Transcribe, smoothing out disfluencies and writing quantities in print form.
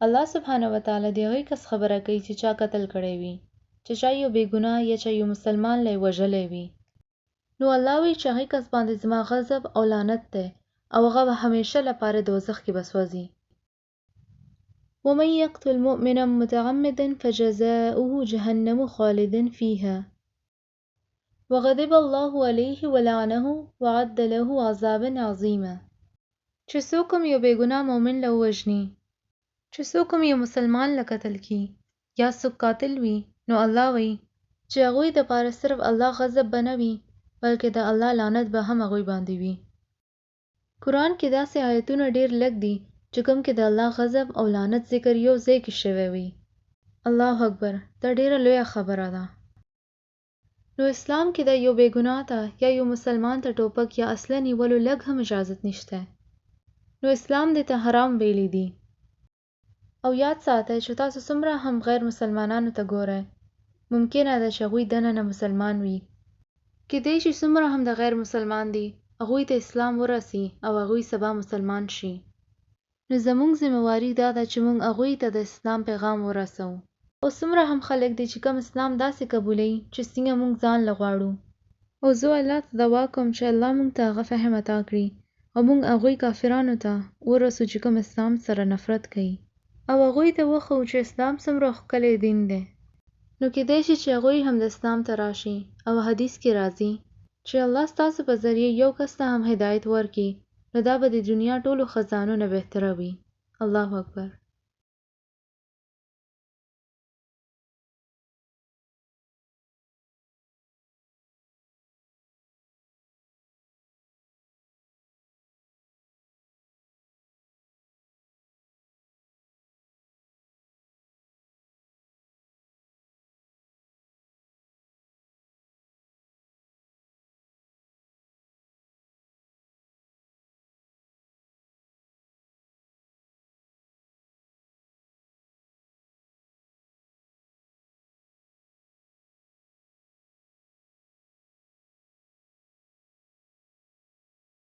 الله سبحانه وتعالی د هغې کس خبره کوي چې چا قتل کړی وي، چې چا یو بې ګناه یا چا یو مسلمان لی وژلی وي. نو الله وی چې هغې کس باندې زما غضب او لعنت دی او هغه به همیشه لپاره دوزخ کې به سوځي. ومن يقتل مؤمنا متعمدا فجزاؤه جهنم خالدا فيها وغضب الله عليه ولعنه وعد له عذابا عظیما. چې څوک هم یو بې ګناه مؤمن له ووژني، چې څوک هم یو مسلمان له قتل کی یا څوک قاتل وي، نو الله وی چې هغوی دپاره صرف الله غضب به نه وي بلکې د الله لعنت به هم هغوی باندې وي. قرآن کې داسې آیتونه ډېر لږ دي چې کوم کې د الله غضب او لعنت ذکر یو ځای کې شوی وي. الله اکبر، دا ډېره لویه خبره ده. نو اسلام کې د یو بې ګناه ته یا یو مسلمان ته ټوپک یا اسلحه نیولو لږ هم اجازت نشته. نو اسلام دې ته حرام ویلی دي. او یاد ساتئ چې تاسو څومره هم غیر مسلمانانو ته ګورئ، ممکنه ده چې هغوی دننه مسلمان وي. کیدای شي څومره هم د غیر مسلمان دي، هغوی ته اسلام ورسي او هغوی سبا مسلمان شي. نو زموږ ذمہواري دا ده چې موږ هغوی ته د اسلام پیغام ورسوو. او څومره هم خلک دي چې کوم اسلام داسې قبولوي چې څنګه موږ ځان له غواړو. او زه الله ته دعا کوم چې الله موږ ته هغه فهم عطا کړي او موږ هغوی کافرانو ته ورسو چې کوم اسلام سره نفرت کوي، او هغوی ته وښیو چې اسلام څومره ښکلی دین دی. نو کیدای شي چې هغوی هم د اسلام ته راشي. او حدیث کې راځي چې الله ستاسو په ذریعه یو کس ته هم هدایت ورکړي، نو دا به د دنیا ټولو خزانو نه بهتره وي. الله اکبر.